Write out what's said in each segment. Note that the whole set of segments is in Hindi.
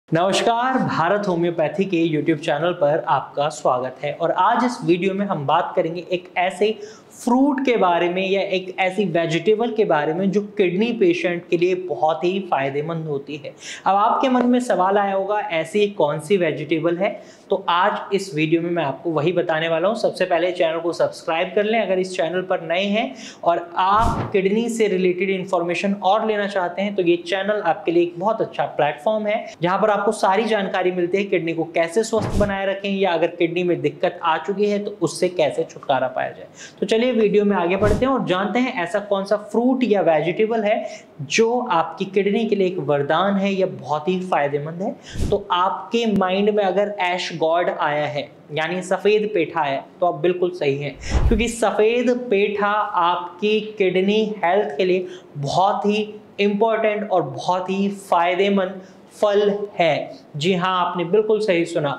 नमस्कार, भारत होम्योपैथी के YouTube चैनल पर आपका स्वागत है। और आज इस वीडियो में हम बात करेंगे एक ऐसे फ्रूट के बारे में या एक ऐसी वेजिटेबल के बारे में जो किडनी पेशेंट के लिए बहुत ही फायदेमंद होती है। अब आपके मन में सवाल आया होगा, ऐसी कौन सी वेजिटेबल है? तो आज इस वीडियो में मैं आपको वही बताने वाला हूं। सबसे पहले चैनल को सब्सक्राइब कर लें अगर इस चैनल पर नए हैं और आप किडनी से रिलेटेड इंफॉर्मेशन और लेना चाहते हैं तो ये चैनल आपके लिए एक बहुत अच्छा प्लेटफॉर्म है जहां पर आपको सारी जानकारी मिलती है किडनी को कैसे स्वस्थ बनाए रखें या अगर किडनी में दिक्कत आ चुकी है तो उससे कैसे छुटकारा पाया जाए। तो चलिए वीडियो में आगे बढ़ते हैं और जानते हैं ऐसा कौन सा फ्रूट या वेजिटेबल है जो आपकी किडनी के लिए एक वरदान है या बहुत ही फायदेमंद है। तो आपके माइंड में अगर ऐश गॉड आया है यानी सफेद पेठा है तो आप बिल्कुल सही हैं, क्योंकि सफेद पेठा आपकी किडनी हेल्थ के लिए बहुत ही इंपॉर्टेंट और बहुत ही फायदेमंद फल है। जी हाँ, आपने बिल्कुल सही सुना।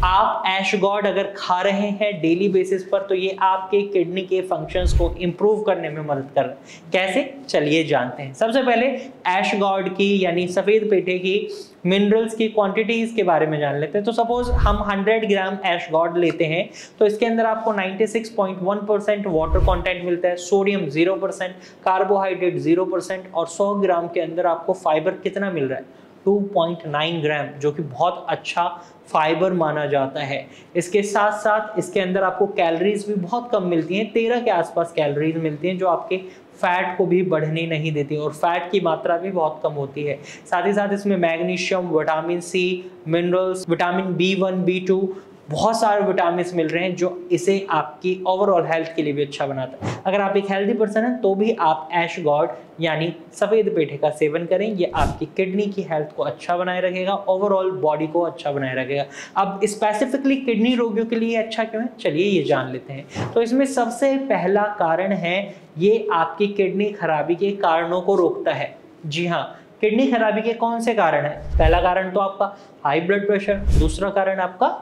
आप ऐश गॉड अगर खा रहे हैं डेली बेसिस पर तो ये आपके किडनी के फंक्शंस को इंप्रूव करने में मदद कर रहा है। कैसे? चलिए जानते हैं। सबसे पहले ऐश गॉड की यानी सफेद पेठे की मिनरल्स की क्वांटिटीज के बारे में जान लेते हैं। तो सपोज हम 100 ग्राम ऐश गॉड लेते हैं तो इसके अंदर आपको 96.1% वाटर कंटेंट मिलता है, सोडियम 0%, कार्बोहाइड्रेट 0% और 100 ग्राम के अंदर आपको फाइबर कितना मिल रहा है? 2.9 ग्राम, जो कि बहुत अच्छा फाइबर माना जाता है। इसके साथ साथ इसके अंदर आपको कैलोरीज भी बहुत कम मिलती हैं, 13 के आसपास कैलोरीज मिलती हैं जो आपके फैट को भी बढ़ने नहीं देती और फैट की मात्रा भी बहुत कम होती है। साथ ही साथ इसमें magnesium, vitamin C, minerals, vitamin B1, B2, बहुत सारे विटामिन मिल रहे हैं जो इसे आपकी ओवरऑल हेल्थ के लिए भी अच्छा बनाता है। अगर आप एक हेल्दी पर्सन हैं तो भी आप ऐश गॉड यानी सफ़ेद पेठे का सेवन करें, ये आपकी किडनी की हेल्थ को अच्छा बनाए रखेगा, ओवरऑल बॉडी को अच्छा बनाए रखेगा। अब स्पेसिफिकली किडनी रोगियों के लिए अच्छा क्यों है, चलिए ये जान लेते हैं। तो इसमें सबसे पहला कारण है ये आपकी किडनी खराबी के कारणों को रोकता है। जी हाँ, किडनी खराबी के कौन से कारण है? पहला कारण तो आपका हाई ब्लड प्रेशर, दूसरा कारण आपका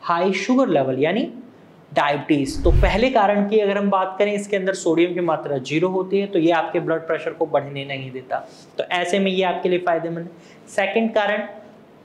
हाई शुगर लेवल यानी डायबिटीज। तो पहले कारण की अगर हम बात करें, इसके अंदर सोडियम की मात्रा 0 होती है तो ये आपके ब्लड प्रेशर को बढ़ने नहीं देता, तो ऐसे में ये आपके लिए फायदेमंद है। सेकंड कारण,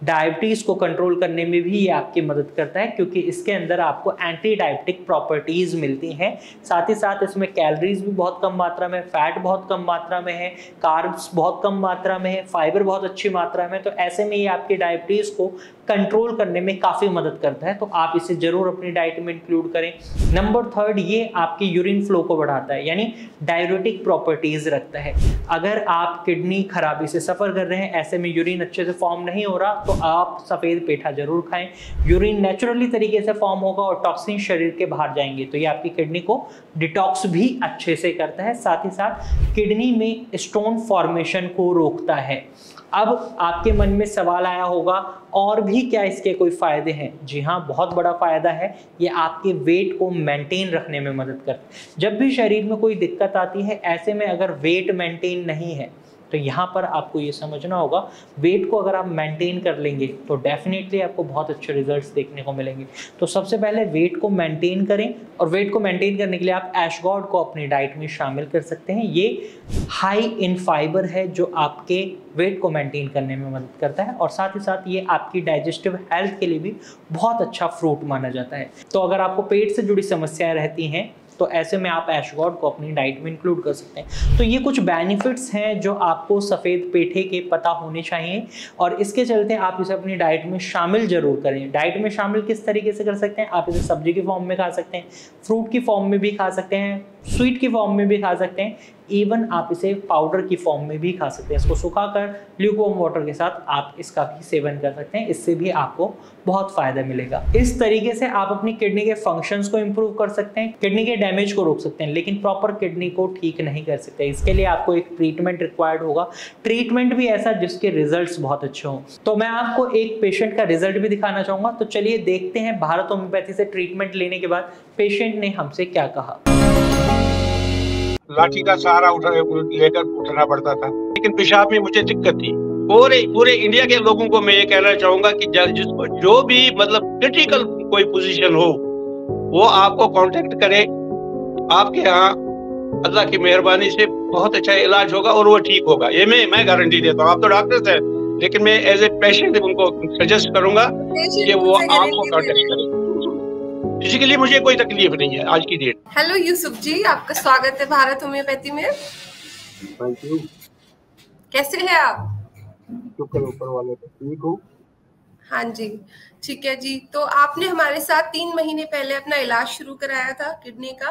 डायबिटीज को कंट्रोल करने में भी ये आपकी मदद करता है क्योंकि इसके अंदर आपको एंटी डायबिटिक प्रॉपर्टीज मिलती हैं। साथ ही साथ इसमें कैलोरीज भी बहुत कम मात्रा में, फैट बहुत कम मात्रा में है, कार्ब्स बहुत कम मात्रा में है, फाइबर बहुत अच्छी मात्रा में, तो ऐसे में ये आपकी डायबिटीज को कंट्रोल करने में काफ़ी मदद करता है। तो आप इसे जरूर अपनी डाइट में इंक्लूड करें। नंबर थर्ड, ये आपकी यूरिन फ्लो को बढ़ाता है यानी डाययूरेटिक प्रॉपर्टीज रखता है। अगर आप किडनी खराबी से सफ़र कर रहे हैं, ऐसे में यूरिन अच्छे से फॉर्म नहीं हो रहा तो आप सफ़ेद पेठा जरूर खाएं। यूरिन नेचुरली तरीके से फॉर्म होगा और टॉक्सिन शरीर के बाहर जाएंगे तो ये आपकी किडनी को डिटॉक्स भी अच्छे से करता है। साथ ही साथ किडनी में स्टोन फॉर्मेशन को रोकता है। अब आपके मन में सवाल आया होगा, और भी क्या इसके कोई फायदे हैं? जी हाँ, बहुत बड़ा फायदा है, ये आपके वेट को मेंटेन रखने में मदद करता है। जब भी शरीर में कोई दिक्कत आती है, ऐसे में अगर वेट मेंटेन नहीं है तो यहाँ पर आपको ये समझना होगा, वेट को अगर आप मेंटेन कर लेंगे तो डेफिनेटली आपको बहुत अच्छे रिजल्ट्स देखने को मिलेंगे। तो सबसे पहले वेट को मेंटेन करें और वेट को मेंटेन करने के लिए आप ऐश गॉड को अपनी डाइट में शामिल कर सकते हैं। ये हाई इन फाइबर है जो आपके वेट को मेंटेन करने में मदद करता है और साथ ही साथ ये आपकी डाइजेस्टिव हेल्थ के लिए भी बहुत अच्छा फ्रूट माना जाता है। तो अगर आपको पेट से जुड़ी समस्याएं रहती हैं तो ऐसे में आप ऐश गॉड को अपनी डाइट में इंक्लूड कर सकते हैं। तो ये कुछ बेनिफिट्स हैं जो आपको सफ़ेद पेठे के पता होने चाहिए और इसके चलते आप इसे अपनी डाइट में शामिल जरूर करें। डाइट में शामिल किस तरीके से कर सकते हैं? आप इसे सब्जी की फॉर्म में खा सकते हैं, फ्रूट की फॉर्म में भी खा सकते हैं, स्वीट की फॉर्म में भी खा सकते हैं, इवन आप इसे पाउडर की फॉर्म में भी खा सकते हैं। इसको सुखाकर ल्यूकवार्म वाटर के साथ आप इसका भी सेवन कर सकते हैं, इससे भी आपको बहुत फायदा मिलेगा। इस तरीके से आप अपनी किडनी के फंक्शंस को इंप्रूव कर सकते हैं, किडनी के डैमेज को रोक सकते हैं, लेकिन प्रॉपर किडनी को ठीक नहीं कर सकते। इसके लिए आपको एक ट्रीटमेंट रिक्वायर्ड होगा, ट्रीटमेंट भी ऐसा जिसके रिजल्ट्स बहुत अच्छे हों। तो मैं आपको एक पेशेंट का रिजल्ट भी दिखाना चाहूंगा। तो चलिए देखते हैं भारत होम्योपैथी से ट्रीटमेंट लेने के बाद पेशेंट ने हमसे क्या कहा। लाठी का सहारा लेकर उठना पड़ता था, लेकिन पेशाब में मुझे दिक्कत थी। पूरे इंडिया के लोगों को मैं ये कहना चाहूंगा कि जिसको जो भी मतलब क्रिटिकल कोई पोजीशन हो वो आपको कांटेक्ट करे। आपके यहाँ अल्लाह की मेहरबानी से बहुत अच्छा इलाज होगा और वो ठीक होगा, ये मैं गारंटी देता हूँ। आप तो डॉक्टर हैं, लेकिन मैं एज ए पेशेंट उनको सजेस्ट करूंगा कि वो आपको कांटेक्ट करें। फिजिकली मुझे कोई तकलीफ नहीं है आज की डेट। हेलो यूसुफ जी, आपका स्वागत है भारत होम्योपैथी में। Thank you. कैसे हैं आप? शुक्र ऊपर वाले पे, ठीक हूँ। हाँ जी, ठीक है जी। तो आपने हमारे साथ 3 महीने पहले अपना इलाज शुरू कराया था किडनी का।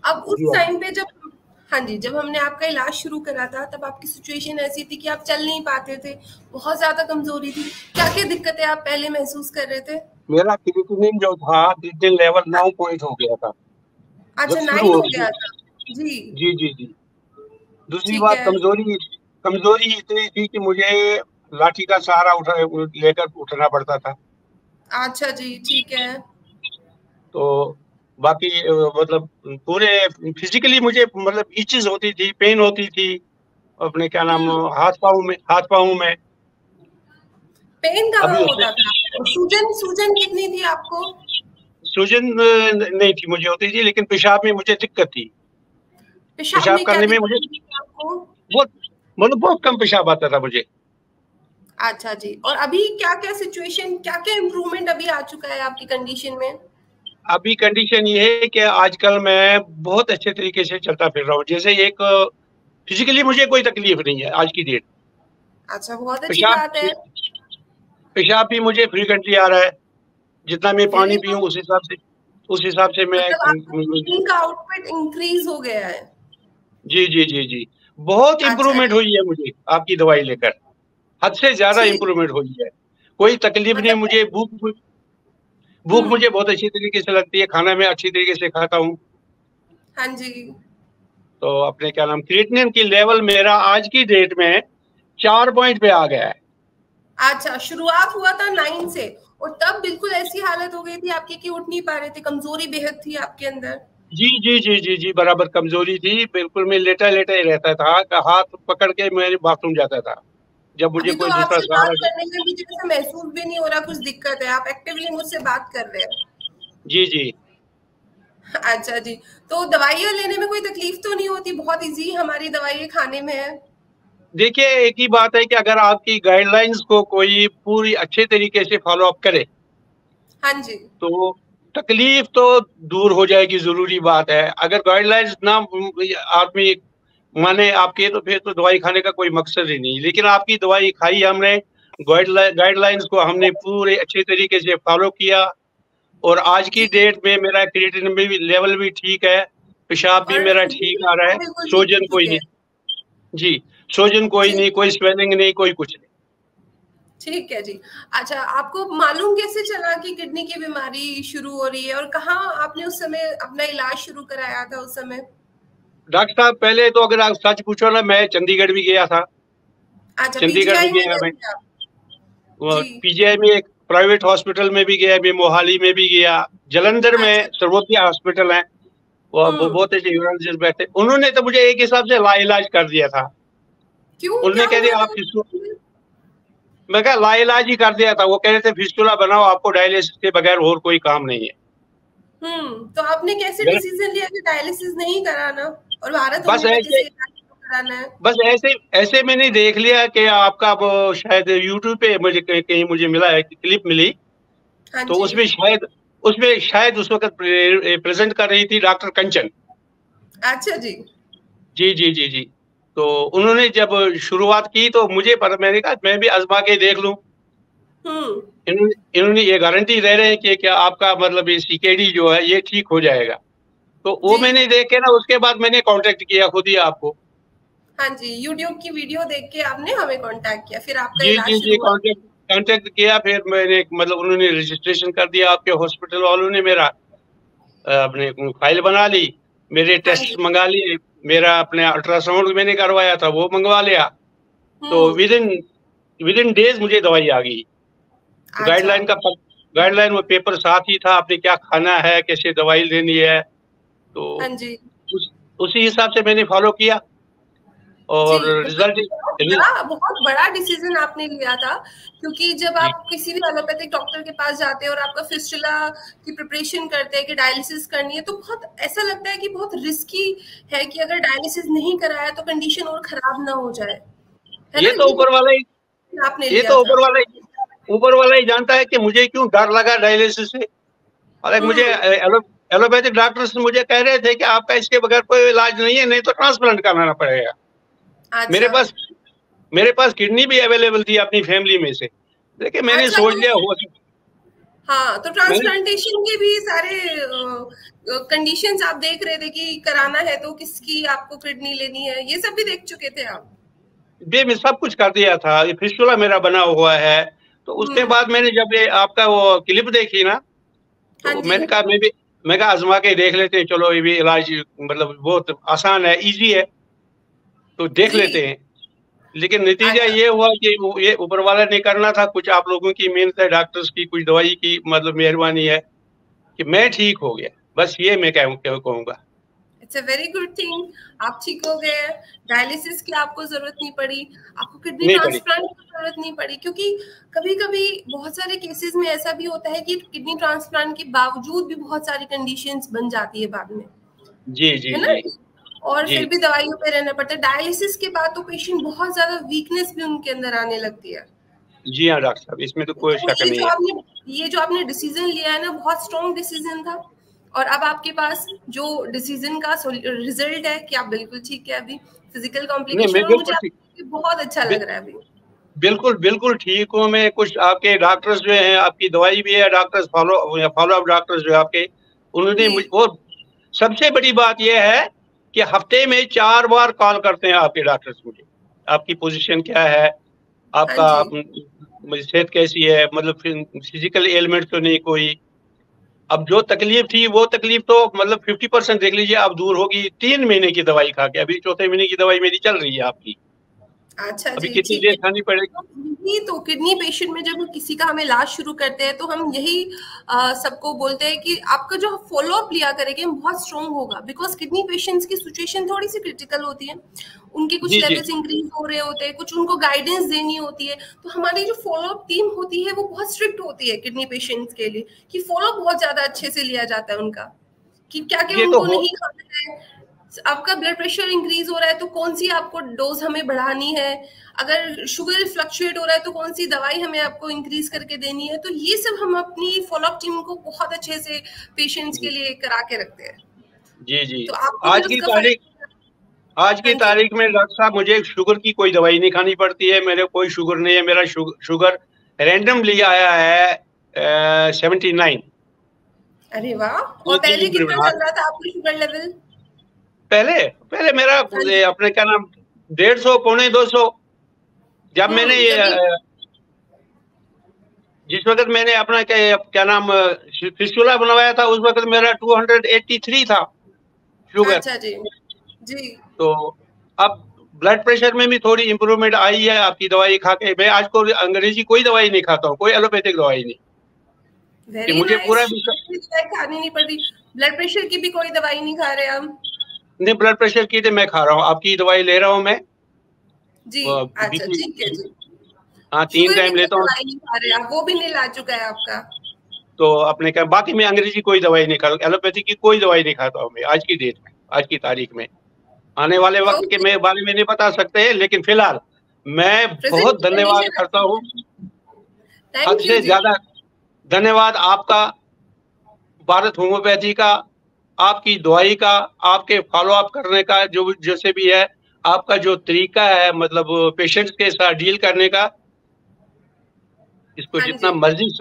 अब उस टाइम पे जब हमने आपका इलाज शुरू करा था तब आपकी सिचुएशन ऐसी थी कि आप चल नहीं पाते थे, बहुत ज्यादा कमजोरी थी। क्या क्या दिक्कतें आप पहले महसूस कर रहे थे? मेरा क्रिएटिनिन जो था, क्रिएटिनिन लेवल 9 पॉइंट हो गया था। अच्छा, 9 हो गया था जी। जी जी जी। दूसरी बात, कमजोरी इतनी थी कि मुझे लाठी का सहारा लेकर उठना पड़ता था। अच्छा जी, ठीक है। तो बाकी मतलब पूरे फिजिकली मुझे मतलब इचेस होती थी, पेन होती थी अपने क्या नाम हाथ पाँव में पेन कहाँ होता था? सूजन कितनी थी आपको? सूजन नहीं थी मुझे होती थी, लेकिन पेशाब में मुझे दिक्कत थी। पेशाब करने में मुझे बहुत कम पेशाब आता था मुझे। अच्छा जी। और अभी क्या क्या सिचुएशन, क्या क्या इम्प्रूवमेंट अभी आ चुका है आपकी कंडीशन में? अभी कंडीशन ये है कि आजकल मैं बहुत अच्छे तरीके से चलता फिर रहा हूँ। जैसे एक फिजिकली मुझे कोई तकलीफ नहीं है आज की डेट। अच्छा, बहुत अच्छी बात है। पेशाब भी मुझे फ्रीक्वेंटली आ रहा है, जितना मैं पानी पीऊँ उस हिसाब से मैं का आउटपुट इंक्रीज हो गया है। जी जी जी जी, बहुत इम्प्रूवमेंट हुई है मुझे आपकी दवाई लेकर, हद से ज्यादा इम्प्रूवमेंट हुई है। कोई तकलीफ नहीं मुझे। भूख मुझे बहुत अच्छी तरीके से लगती है, खाना मैं अच्छी तरीके से खाता हूँ। हाँ जी। तो अपने क्या नाम क्रिएटिनिन की लेवल मेरा आज की डेट में 4 पॉइंट पे आ गया है। अच्छा, शुरुआत हुआ था 9 से और तब बिल्कुल ऐसी हालत हो गई थी आपकी कि उठ नहीं पा रहे थे, कमजोरी बेहद थी आपके अंदर। जी जी जी जी जी, बराबर कमजोरी थी। बिल्कुल मैं लेटा लेटा ही रहता था, हाथ पकड़ के मैं बाथरूम जाता था जब मुझे कोई दूसरा सहारा। करने में मुझे जैसे महसूस भी नहीं हो रहा कुछ दिक्कत है, आप एक्टिवली मुझसे बात कर रहे हैं। जी जी। अच्छा जी, तो दवाइयाँ लेने में कोई तकलीफ तो नहीं होती? बहुत इजी हमारी दवाइयाँ खाने में है। देखिए, एक ही बात है कि अगर आपकी गाइडलाइंस को कोई पूरी अच्छे तरीके से फॉलो अप करे, हाँ जी, तो तकलीफ तो दूर हो जाएगी, जरूरी बात है। अगर गाइडलाइंस ना आदमी माने आपके, तो फिर तो दवाई खाने का कोई मकसद ही नहीं। लेकिन आपकी दवाई खाई हमने, गाइडलाइंस को हमने पूरे अच्छे तरीके से फॉलो किया, और आज की डेट में मेरा क्रिएटिनिन भी लेवल भी ठीक है, पेशाब भी मेरा ठीक आ रहा है, सोजन कोई नहीं जी, सोजन कोई नहीं, कोई स्वेलिंग नहीं, कोई कुछ नहीं। ठीक है जी। अच्छा, आपको मालूम कैसे चला कि किडनी की बीमारी शुरू हो रही है और कहाँ आपने उस समय अपना इलाज शुरू कराया था उस समय? डॉक्टर साहब, पहले तो अगर आप सच पूछो ना, मैं चंडीगढ़ भी गया था। अच्छा, चंडीगढ़ भी गया मैं, पीजीआई में एक प्राइवेट हॉस्पिटल में भी गया, मैं मोहाली में भी गया, जलंधर में सर्वोदय हॉस्पिटल है, वो बहुत अच्छे यूरोलॉजिस्ट बैठे, उन्होंने तो मुझे एक हिसाब से लाइलाज कर दिया था। क्यों? उन्होंने कह दिया आप मैं कहा लाइलाज ही कर दिया था। वो कह रहे थे फिस्टुला बनाओ, आपको डायलिसिस के बगैर और कोई काम नहीं है। तो आपने कैसे डिसीजन लिया कि डायलिसिस नहीं कराना और भारत बस ऐसे कराना है? बस ऐसे मैंने देख लिया कि आपका वो शायद यूट्यूब पे मुझे कहीं मुझे मिला है, क्लिप मिली, तो उसमें शायद उस वक्त प्रेजेंट कर रही थी डॉक्टर कंचन। अच्छा जी जी जी जी जी। तो उन्होंने जब शुरुआत की तो मुझे मैंने कहा मैं भी आजमा के देख लूं। इन्होंने ये गारंटी दे रहे हैं कि क्या आपका मतलब ये सीकेडी जो है ये ठीक हो जाएगा। तो वो मैंने देख के ना, उसके बाद मैंने कांटेक्ट किया खुद ही आपको। हाँ जी, यूट्यूब की वीडियो देख के आपने हमें कांटेक्ट किया, फिर आपका जी जी जी, कांटेक्ट किया। फिर मैंने मतलब उन्होंने रजिस्ट्रेशन कर दिया, आपके हॉस्पिटल वालों ने मेरा अपने फाइल बना ली, मेरे टेस्ट मंगा लिए, मेरा अपने अल्ट्रासाउंड मैंने करवाया था वो मंगवा लिया। तो विद इन डेज मुझे दवाई आ गई। गाइडलाइन वो पेपर साथ ही था, आपने क्या खाना है, कैसे दवाई लेनी है, तो उसी हिसाब से मैंने फॉलो किया और रिजल्ट। बहुत बड़ा डिसीजन आपने लिया था, क्योंकि जब आप किसी भी एलोपैथिक डॉक्टर के पास जाते हैं और आपका फिस्टुला की प्रिपरेशन करते हैं कि डायलिसिस करनी है, तो बहुत ऐसा लगता है कि बहुत रिस्की है कि अगर डायलिसिस नहीं कराया तो कंडीशन और खराब ना हो जाए, है ये ना? तो ऊपर वाला ही आपने ये लिया तो था? ऊपर वाला ही जानता है कि मुझे क्यों डर लगा डायलिसिस से। और मुझे एलोपैथिक डॉक्टर्स मुझे कह रहे थे कि आपका इसके बगैर कोई इलाज नहीं है, नहीं तो ट्रांसप्लांट कराना पड़ेगा। अच्छा। मेरे पास किडनी भी अवेलेबल थी अपनी फैमिली में से, लेकिन मैंने अच्छा, सोच तो लिया हो हाँ, तो मैंने ट्रांसप्लांटेशन के भी सारे कंडीशंस आप देख रहे थे कि कराना है तो किसकी आपको किडनी लेनी है, ये सब भी देख चुके थे आप? मैं सब कुछ कर दिया था। ये फिस्टुला मेरा बना हुआ है। तो उसके बाद मैंने जब ये आपका वो क्लिप देखी ना, हाँ तो जी। मैं कहा आजमा के देख लेते हैं, चलो ये भी इलाज मतलब बहुत आसान है, इजी है, तो देख जी। लेते हैं। लेकिन नतीजा अच्छा। ये हुआ कि ये ऊपर वाला ने करना था, कुछ आप लोगों की मेहनत है, डॉक्टर्स की कुछ दवाई की मतलब मेहरबानी है कि मैं ठीक हो गया। बस ये मैं कहूँगा। It's a very good thing, आप ठीक हो गए। डायलिसिस की आपको जरूरत नहीं पड़ी, आपको किडनी नहीं पड़ी। ट्रांसप्लांट की जरूरत नहीं पड़ी, क्योंकि कभी कभी बहुत सारे केसेस में ऐसा भी होता है कि किडनी ट्रांसप्लांट के बावजूद भी बहुत सारी कंडीशंस बन जाती है बाद में, जी जी है ना? जी और जी फिर भी दवाइयों पे रहना पड़ता है। डायलिसिस के बाद तो पेशेंट बहुत ज्यादा वीकनेस भी उनके अंदर आने लगती है। जी हाँ डॉक्टर साहब, इसमें तो कोई तो शक नहीं है। ये जो आपने डिसीजन लिया है ना, बहुत स्ट्रॉन्ग डिसीजन था। और अब आपके पास जो डिसीजन का रिजल्ट है कि आप बिल्कुल ठीक है अभी, फिजिकल नहीं, कॉम्प्लिकेशन, मैं और मुझे बिल्कुल ठीक, आपको बहुत अच्छा लग रहा है अभी। बिल्कुल बिल्कुल ठीक हूँ मैं। कुछ आपके डॉक्टर्स जो हैं, आपकी दवाई भी है, डॉक्टर्स फॉलो अप डॉक्टर्स जो आपके, उन्होंने जी। और सबसे बड़ी बात यह है कि हफ्ते में 4 बार कॉल करते हैं आपके डॉक्टर्स मुझे, आपकी पोजीशन क्या है, हाँ आपका जी। सेहत कैसी है, मतलब फिजिकल एलिमेंट तो नहीं कोई। अब जो तकलीफ थी वो तकलीफ तो मतलब 50% देख लीजिए अब दूर होगी 3 महीने की दवाई खा के। अभी चौथे महीने की दवाई मेरी चल रही है आपकी। अच्छा अभी जी, कितनी ठीक देर है। खानी पड़ेगी? तो यही तो किडनी पेशेंट में जब किसी का हम इलाज शुरू करते हैं तो हम यही सबको बोलते हैं कि आपका जो फॉलो अप लिया करेंगे बहुत स्ट्रॉन्ग होगा, बिकॉज किडनी पेशेंट्स की सिचुएशन थोड़ी सी क्रिटिकल होती है, उनके कुछ जी जी लेवल्स इंक्रीज हो रहे होते हैं, कुछ उनको गाइडेंस देनी होती है। तो हमारी जो फॉलो अप टीम होती है वो बहुत स्ट्रिक्ट होती है किडनी पेशेंट्स के लिए, कि फॉलो अप बहुत ज्यादा अच्छे से लिया जाता है उनका, कि क्या क्या ये तो उनको हो नहीं खाना है। आपका ब्लड प्रेशर इंक्रीज हो रहा है तो कौन सी आपको डोज हमें बढ़ानी है, अगर शुगर फ्लक्चुएट हो रहा है तो कौन सी दवाई हमें आपको इंक्रीज करके देनी है। तो ये सब हम अपनी फॉलोअप टीम को बहुत अच्छे से पेशेंट्स के जी लिए करा के रखते हैं। जी जी। तो आपको भी आज की उसका तारीख फायदा। आज की हाँ जी। तारीख में डॉक्टर साहब मुझे शुगर की कोई दवाई नहीं खानी पड़ती है। मेरे कोई शुगर नहीं है। मेरा शुगर रैंडम लिया आया है 79। अरे वाह, दो और तीन पहले कितना इंप्रूवमेंट। चल रहा था आपका शुगर लेवल? पहले पहले मेरा हाँ जी। अपने क्या नाम 150 पौने 200। जब मैंने ये तभी। जिस वक्त मैंने अपना क्या नाम फिस्टुला बनवाया था, उस वक्त मेरा 283 था शुगर। अच्छा जी। जी। तो अब ब्लड प्रेशर में भी थोड़ी इंप्रूवमेंट आई है आपकी दवाई खा के। मैं आज को अंग्रेजी कोई दवाई नहीं खाता हूँ, कोई एलोपैथिक दवाई नहीं, कि वेरी मुझे नाइस। पूरा शुगर की दवाई खानी नहीं पड़ रही, ब्लड प्रेशर की भी कोई दवाई नहीं खा रहे हम? नहीं, ब्लड प्रेशर की तो मैं खा रहा हूँ, आपकी दवाई ले रहा हूँ मैं। जी। अच्छा, बीपी, ठीक है जी। हाँ 3 शुगर की टाइम कोई लेता हूँ। दवाई नहीं खा रहे आप, वो भी नहीं ला चुका है आपका? तो अपने क्या बाकी मैं अंग्रेजी कोई दवाई नहीं खाता, एलोपैथी की कोई दवाई नहीं खाता हूँ मैं आज की डेट में, आज की तारीख में। आने वाले वक्त के ओके। मैं बारे में नहीं बता सकते, लेकिन फिलहाल मैं प्रेजेंट बहुत धन्यवाद कंडीशन करता हूँ, अच्छी है। हद थैंक यू से जी। ज्यादा धन्यवाद आपका, भारत होम्योपैथी का, आपकी दवाई का, आपके फॉलो अप करने का, जो जैसे भी है आपका जो तरीका है, मतलब पेशेंट्स के साथ डील करने का, इसको हाँ जितना जी। मर्जी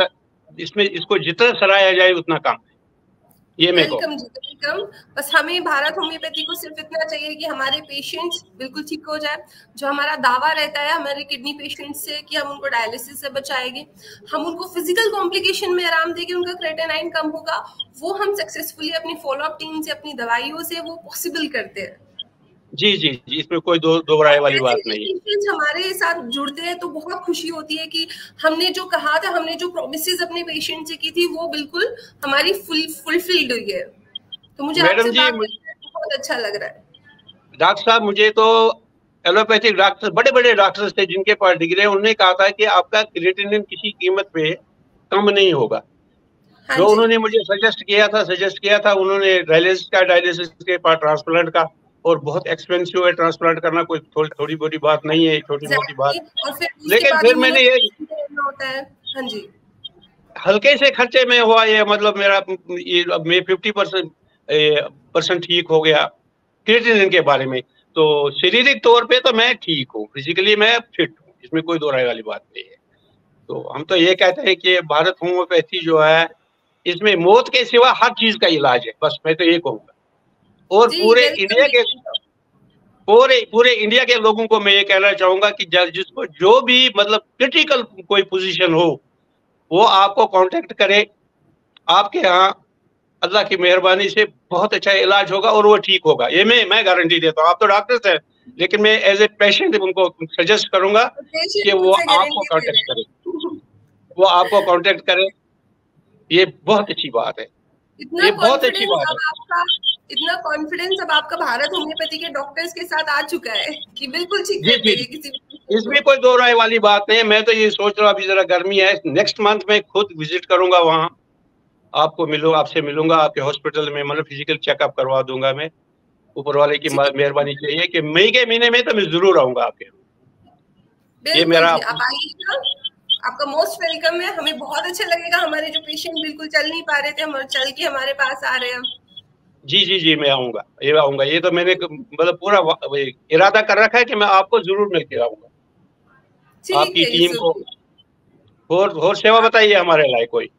इसमें इसको जितना सराहा जाए उतना कम है, ये मैं कहूँ। वेलकम जी, वेलकम। बस हमें भारत होम्योपैथी को सिर्फ इतना चाहिए कि हमारे पेशेंट्स बिल्कुल ठीक हो जाए। जो हमारा दावा रहता है हमारे किडनी पेशेंट्स से कि हम उनको डायलिसिस से बचाएंगे, हम उनको फिजिकल कॉम्प्लिकेशन में आराम देंगे, उनका क्रेटेनाइन कम होगा, वो हम सक्सेसफुली अपनी फॉलो अप टीम से, अपनी दवाइयों से वो पॉसिबल करते हैं। जी जी जी, इसमें कोई दो राय वाली ऐसे बात ही नहीं। पेशेंट्स हमारे साथ जुड़ते हैं तो बहुत खुशी होती है कि हमने जो कहा था, हमने जो प्रोमिसेस अपने पेशेंट से की थी, वो बिल्कुल हमारी फुलफिल्ड हुई है। तो मुझे मैडम आपसे जी, बात करके बहुत अच्छा लग रहा है। डॉक्टर साहब मुझे तो एलोपैथिक डॉक्टर, बड़े बड़े डॉक्टर्स थे जिनके पास डिग्री है, उन्होंने कहा था कि आपका क्रिएटिनिन किसी कीमत पे कम नहीं होगा। हाँ जो जी। उन्होंने मुझे सजेस्ट किया था उन्होंने डायलिसिस के बाद ट्रांसप्लांट का। और बहुत एक्सपेंसिव है ट्रांसप्लांट करना, कोई थोड़ी मोटी बात नहीं है, छोटी मोटी बात। और लेकिन फिर मैंने ये होता है। हाँ जी, हल्के से खर्चे में हुआ ये, मतलब मेरा ये मैं 50% ठीक हो गया क्रिएटिनिन के बारे में। तो शारीरिक तौर पे तो मैं ठीक हूँ, फिजिकली मैं फिट हूँ, इसमें कोई दो राय वाली बात नहीं है। तो हम तो ये कहते हैं कि भारत होम्योपैथी जो है, इसमें मौत के सिवा हर चीज का इलाज है, बस मैं तो ये कहूँगा। और पूरे इंडिया के लोगों को मैं ये कहना चाहूंगा कि जिसको जो भी मतलब क्रिटिकल कोई पोजीशन हो, वो आपको कांटेक्ट करे। आपके यहाँ अल्लाह की मेहरबानी से बहुत अच्छा इलाज होगा और वो ठीक होगा, ये मैं गारंटी देता हूँ। आप तो डॉक्टर्स हैं, लेकिन मैं एज ए पेशेंट उनको सजेस्ट करूंगा कि वो आपको कांटेक्ट करे, वो आपको कांटेक्ट करे। ये बहुत अच्छी बात है, ये बहुत अच्छी बात है। इतना कॉन्फिडेंस अब आपका भारत होम्योपैथी के डॉक्टर्स के साथ आ चुका है कि बिल्कुल ठीक जी जी, इसमें कोई दो राय वाली बात नहीं है। मैं तो ये सोच रहा हूँ, अभी जरा गर्मी है, नेक्स्ट मंथ में खुद विजिट करूंगा वहाँ, आपको मिलूंगा, आपसे मिलूंगा, आपके हॉस्पिटल में मतलब फिजिकल चेकअप करवा दूंगा मैं। ऊपर वाले की मेहरबानी चाहिए कि मई के महीने में तो मैं जरूर आऊंगा आपके। ये मेरा आप आइएगा, आपका मोस्ट वेलकम है। हमें बहुत अच्छा लगेगा, हमारे जो पेशेंट बिल्कुल चल नहीं पा रहे थे, हम चल के हमारे पास आ रहे हैं। जी जी जी, मैं आऊंगा, ये आऊंगा, ये तो मैंने मतलब पूरा इरादा कर रखा है कि मैं आपको जरूर मिलकर आऊंगा। आपकी टीम को और सेवा बताइए हमारे लायक कोई।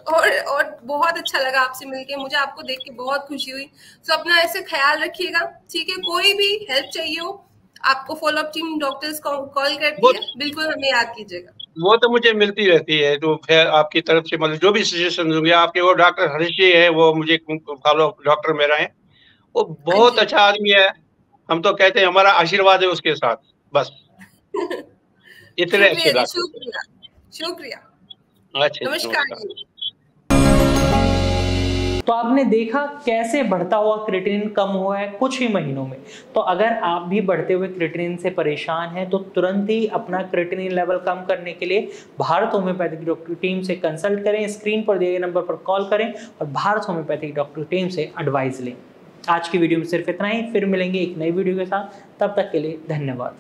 और बहुत अच्छा लगा आपसे मिलके, मुझे आपको देख के बहुत खुशी हुई। तो अपना ऐसे ख्याल रखिएगा, ठीक है? कोई भी हेल्प चाहिए हो, आपको फॉलो अप टीम डॉक्टर्स को कॉल करती है, बिल्कुल हमें याद कीजिएगा। वो तो मुझे मिलती रहती है, तो फिर आपकी तरफ से मतलब जो भी सजेशन होंगे, आपके वो डॉक्टर हरीश जी है, वो मुझे फॉलो डॉक्टर मेरा है, वो बहुत अच्छा आदमी है। हम तो कहते हैं हमारा आशीर्वाद है उसके साथ, बस। इतने अच्छे डॉक्टर। शुक्रिया। अच्छा, नमस्कार। तो आपने देखा कैसे बढ़ता हुआ क्रिएटिनिन कम हुआ है कुछ ही महीनों में। तो अगर आप भी बढ़ते हुए क्रिएटिनिन से परेशान हैं तो तुरंत ही अपना क्रिएटिनिन लेवल कम करने के लिए भारत होम्योपैथिक डॉक्टर टीम से कंसल्ट करें, स्क्रीन पर दिए गए नंबर पर कॉल करें और भारत होम्योपैथिक डॉक्टर टीम से एडवाइस लें। आज की वीडियो में सिर्फ इतना ही, फिर मिलेंगे एक नई वीडियो के साथ, तब तक के लिए धन्यवाद।